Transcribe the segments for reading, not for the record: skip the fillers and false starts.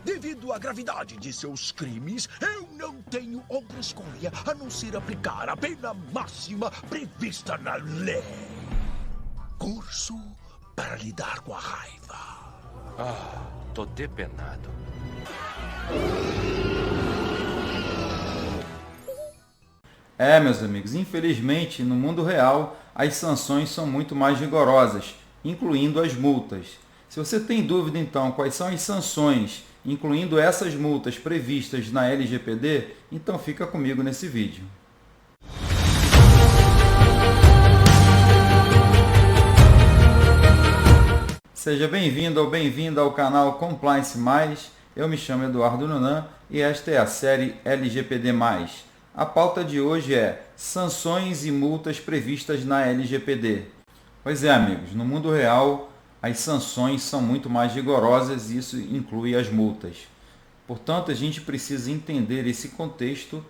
Devido à gravidade de seus crimes, eu não tenho outra escolha a não ser aplicar a pena máxima prevista na lei. Curso para lidar com a raiva. Tô depenado. Meus amigos, infelizmente, no mundo real, as sanções são muito mais rigorosas, incluindo as multas. Se você tem dúvida, então, quais são as sanções, incluindo essas multas previstas na LGPD, então fica comigo nesse vídeo. Seja bem-vindo ou bem-vinda ao canal Compliance Mais. Eu me chamo Eduardo Nunan e esta é a série LGPD+. A pauta de hoje é sanções e multas previstas na LGPD. Pois é, amigos, no mundo real as sanções são muito mais rigorosas e isso inclui as multas. Portanto, a gente precisa entender esse contexto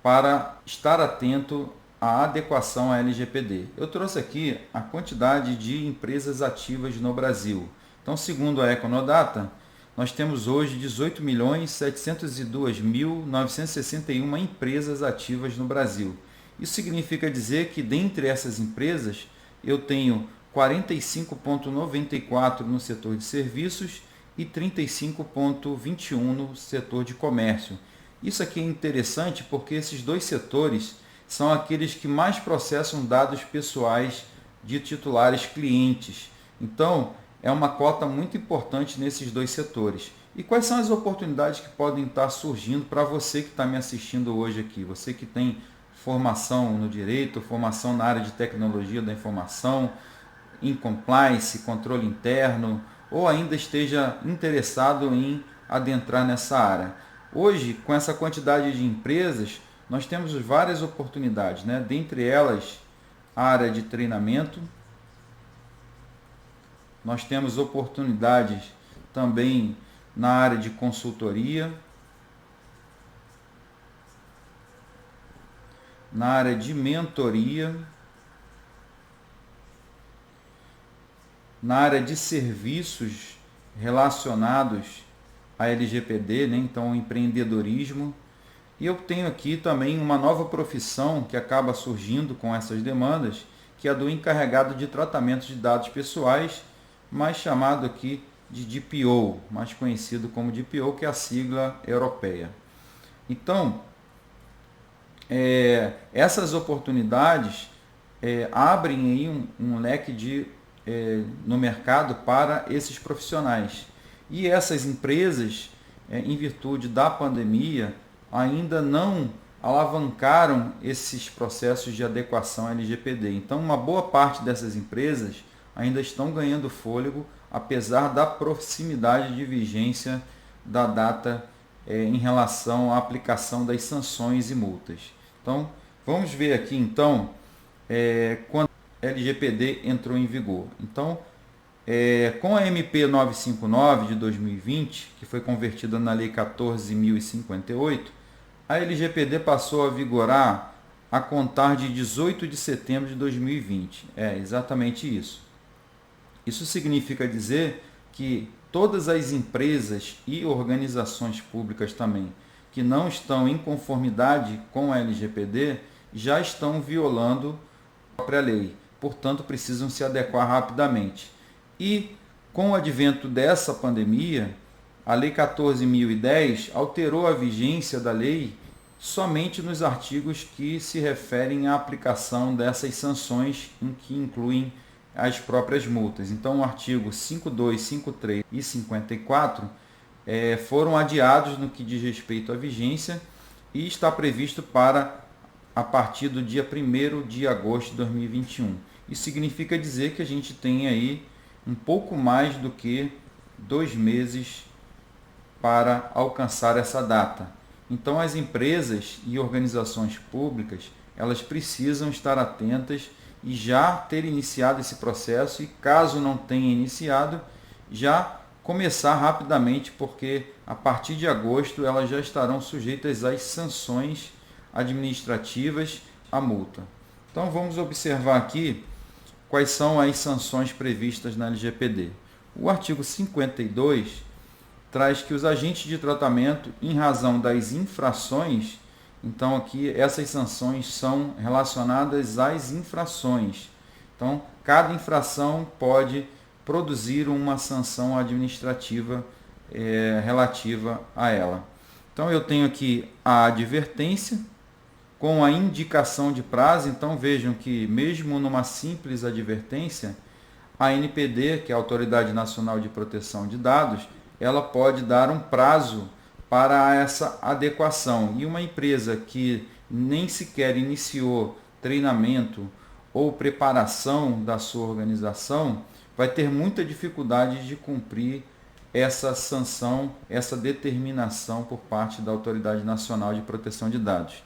para estar atento à adequação à LGPD. Eu trouxe aqui a quantidade de empresas ativas no Brasil. Então, segundo a Econodata, nós temos hoje 18.702.961 empresas ativas no Brasil. Isso significa dizer que dentre essas empresas eu tenho 45,94 no setor de serviços e 35,21 no setor de comércio. Isso aqui é interessante porque esses dois setores são aqueles que mais processam dados pessoais de titulares clientes. Então, é uma cota muito importante nesses dois setores. E quais são as oportunidades que podem estar surgindo para você que está me assistindo hoje aqui? Você que tem formação no direito, formação na área de tecnologia da informação, em compliance, controle interno, ou ainda esteja interessado em adentrar nessa área. Hoje, com essa quantidade de empresas, nós temos várias oportunidades, né? Dentre elas, a área de treinamento. Nós temos oportunidades também na área de consultoria, na área de mentoria, na área de serviços relacionados à LGPD, né? Então, empreendedorismo. E eu tenho aqui também uma nova profissão que acaba surgindo com essas demandas, que é a do encarregado de tratamento de dados pessoais, mais chamado aqui de DPO, mais conhecido como DPO, que é a sigla europeia. Então, essas oportunidades abrem aí um leque no mercado para esses profissionais. E essas empresas, em virtude da pandemia, ainda não alavancaram esses processos de adequação à LGPD. Então, uma boa parte dessas empresas ainda estão ganhando fôlego, apesar da proximidade de vigência da data em relação à aplicação das sanções e multas. Então, vamos ver aqui, então, quando a LGPD entrou em vigor. Então, com a MP 959 de 2020, que foi convertida na Lei 14.058, a LGPD passou a vigorar a contar de 18 de setembro de 2020. É exatamente isso. Isso significa dizer que todas as empresas e organizações públicas também que não estão em conformidade com a LGPD já estão violando a própria lei. Portanto, precisam se adequar rapidamente. E com o advento dessa pandemia, a Lei 14.010 alterou a vigência da lei somente nos artigos que se referem à aplicação dessas sanções, em que incluem as próprias multas. Então, o artigo 52, 53 e 54 foram adiados no que diz respeito à vigência e está previsto para a partir do dia 1º de agosto de 2021. Isso significa dizer que a gente tem aí um pouco mais do que 2 meses para alcançar essa data. Então, as empresas e organizações públicas, elas precisam estar atentas e já ter iniciado esse processo e, caso não tenha iniciado, já começar rapidamente, porque a partir de agosto elas já estarão sujeitas às sanções administrativas, à multa. Então, vamos observar aqui quais são as sanções previstas na LGPD. O artigo 52 traz que os agentes de tratamento, em razão das infrações, então aqui essas sanções são relacionadas às infrações. Então, cada infração pode produzir uma sanção administrativa relativa a ela. Então, eu tenho aqui a advertência com a indicação de prazo. Então, vejam que mesmo numa simples advertência, a ANPD, que é a Autoridade Nacional de Proteção de Dados, ela pode dar um prazo para essa adequação. E uma empresa que nem sequer iniciou treinamento ou preparação da sua organização vai ter muita dificuldade de cumprir essa sanção, essa determinação por parte da Autoridade Nacional de Proteção de Dados.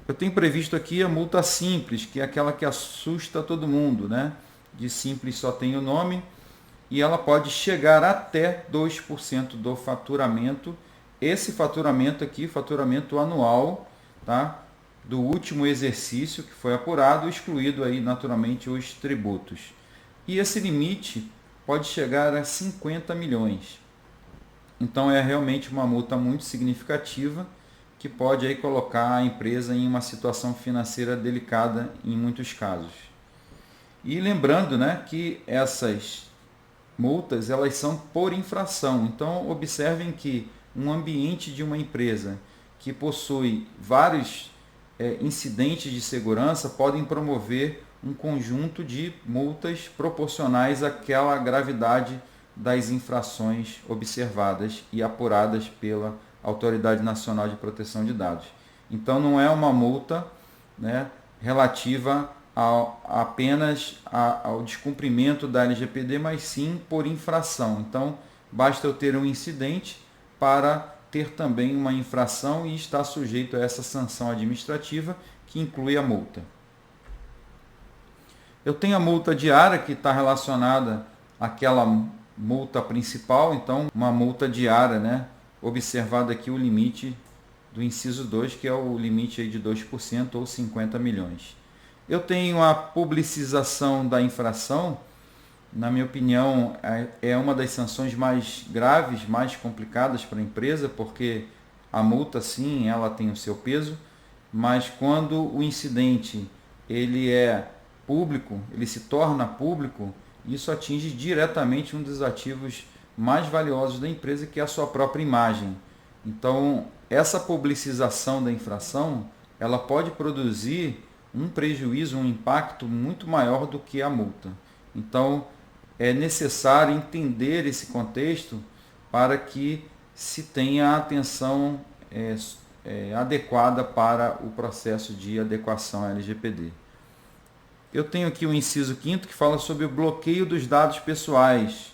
Eu tenho previsto aqui a multa simples, que é aquela que assusta todo mundo, né? De simples só tem o nome, e ela pode chegar até 2% do faturamento. Esse faturamento aqui, faturamento anual, tá? Do último exercício que foi apurado, excluído aí naturalmente os tributos. E esse limite pode chegar a 50 milhões. Então é realmente uma multa muito significativa que pode aí colocar a empresa em uma situação financeira delicada em muitos casos. E lembrando, né, que essas multas elas são por infração. Então observem que um ambiente de uma empresa que possui vários incidentes de segurança podem promover um conjunto de multas proporcionais àquela gravidade das infrações observadas e apuradas pela Autoridade Nacional de Proteção de Dados. Então não é uma multa, né, relativa apenas ao descumprimento da LGPD, mas sim por infração. Então basta eu ter um incidente para ter também uma infração e estar sujeito a essa sanção administrativa que inclui a multa. Eu tenho a multa diária, que está relacionada àquela multa principal. Então uma multa diária, né? Observado aqui o limite do inciso 2, que é o limite aí de 2% ou 50 milhões. Eu tenho a publicização da infração. Na minha opinião, é uma das sanções mais graves, mais complicadas para a empresa, porque a multa, sim, ela tem o seu peso, mas quando o incidente ele é público, ele se torna público, isso atinge diretamente um dos ativos mais valiosos da empresa, que é a sua própria imagem. Então, essa publicização da infração, ela pode produzir um prejuízo, um impacto muito maior do que a multa. Então, é necessário entender esse contexto para que se tenha a atenção adequada para o processo de adequação à LGPD. Eu tenho aqui o inciso 5º que fala sobre o bloqueio dos dados pessoais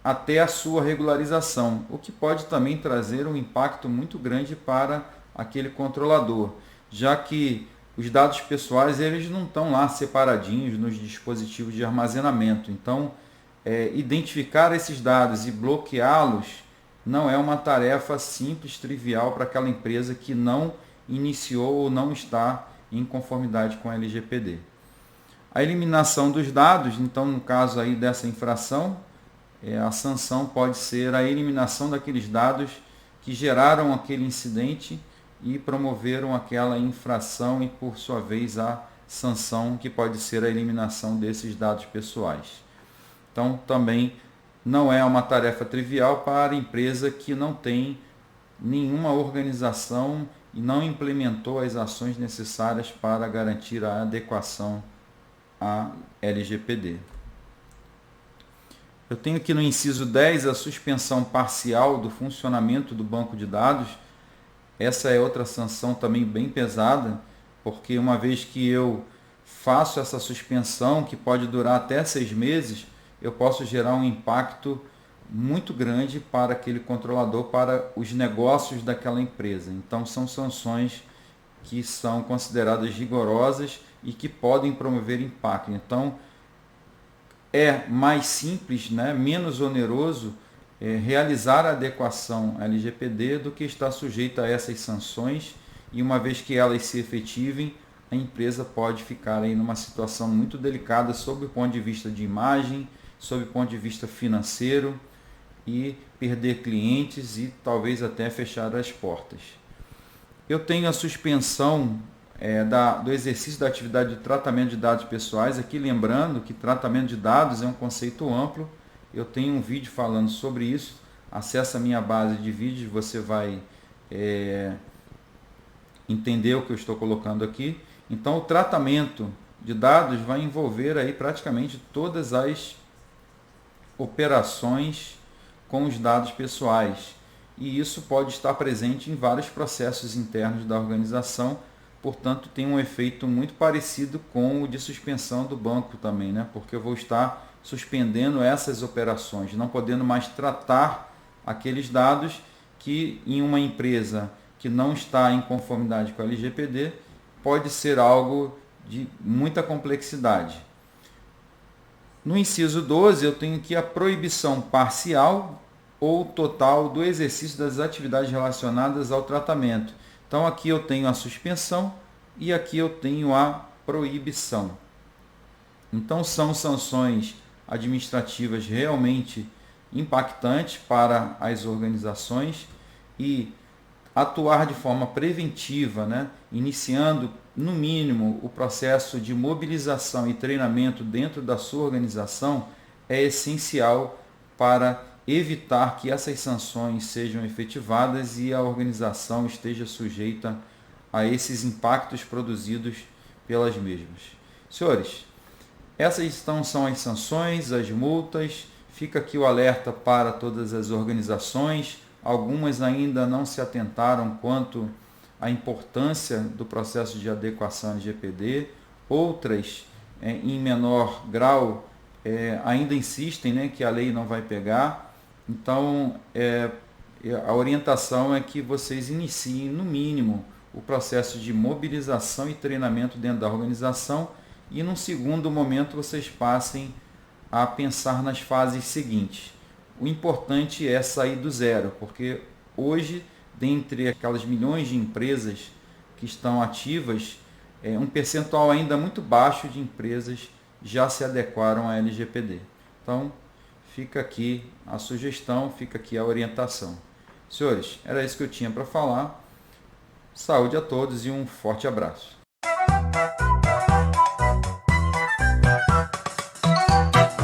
até a sua regularização, o que pode também trazer um impacto muito grande para aquele controlador, já que os dados pessoais eles não estão lá separadinhos nos dispositivos de armazenamento. Então, identificar esses dados e bloqueá-los não é uma tarefa simples, trivial para aquela empresa que não iniciou ou não está em conformidade com a LGPD. A eliminação dos dados, então no caso aí dessa infração, a sanção pode ser a eliminação daqueles dados que geraram aquele incidente e promoveram aquela infração, e por sua vez a sanção que pode ser a eliminação desses dados pessoais. Então também não é uma tarefa trivial para a empresa que não tem nenhuma organização e não implementou as ações necessárias para garantir a adequação à LGPD. Eu tenho aqui no inciso 10 a suspensão parcial do funcionamento do banco de dados. Essa é outra sanção também bem pesada, porque uma vez que eu faço essa suspensão, que pode durar até 6 meses, eu posso gerar um impacto muito grande para aquele controlador, para os negócios daquela empresa. Então são sanções que são consideradas rigorosas e que podem promover impacto. Então é mais simples, né, menos oneroso realizar a adequação à LGPD do que estar sujeito a essas sanções, e uma vez que elas se efetivem, a empresa pode ficar aí numa situação muito delicada sob o ponto de vista de imagem, sob o ponto de vista financeiro, e perder clientes e talvez até fechar as portas. Eu tenho a suspensão do exercício da atividade de tratamento de dados pessoais, aqui lembrando que tratamento de dados é um conceito amplo. Eu tenho um vídeo falando sobre isso. Acesse a minha base de vídeos, você vai entender o que eu estou colocando aqui. Então, o tratamento de dados vai envolver aí praticamente todas as operações com os dados pessoais. E isso pode estar presente em vários processos internos da organização, portanto, tem um efeito muito parecido com o de suspensão do banco também, né? Porque eu vou estar suspendendo essas operações, não podendo mais tratar aqueles dados que em uma empresa que não está em conformidade com a LGPD pode ser algo de muita complexidade. No inciso 12, eu tenho aqui a proibição parcial ou total do exercício das atividades relacionadas ao tratamento. Então, aqui eu tenho a suspensão e aqui eu tenho a proibição. Então, são sanções administrativas realmente impactantes para as organizações e atuar de forma preventiva, né? Iniciando, no mínimo, o processo de mobilização e treinamento dentro da sua organização é essencial para evitar que essas sanções sejam efetivadas e a organização esteja sujeita a esses impactos produzidos pelas mesmas. Senhores, essas são as sanções, as multas. Fica aqui o alerta para todas as organizações. Algumas ainda não se atentaram quanto à importância do processo de adequação LGPD. Outras, em menor grau, ainda insistem, né, que a lei não vai pegar. Então, a orientação é que vocês iniciem, no mínimo, o processo de mobilização e treinamento dentro da organização e, num segundo momento, vocês passem a pensar nas fases seguintes. O importante é sair do zero, porque hoje, dentre aquelas milhões de empresas que estão ativas, um percentual ainda muito baixo de empresas já se adequaram à LGPD. Então, fica aqui a sugestão, fica aqui a orientação. Senhores, era isso que eu tinha para falar. Saúde a todos e um forte abraço.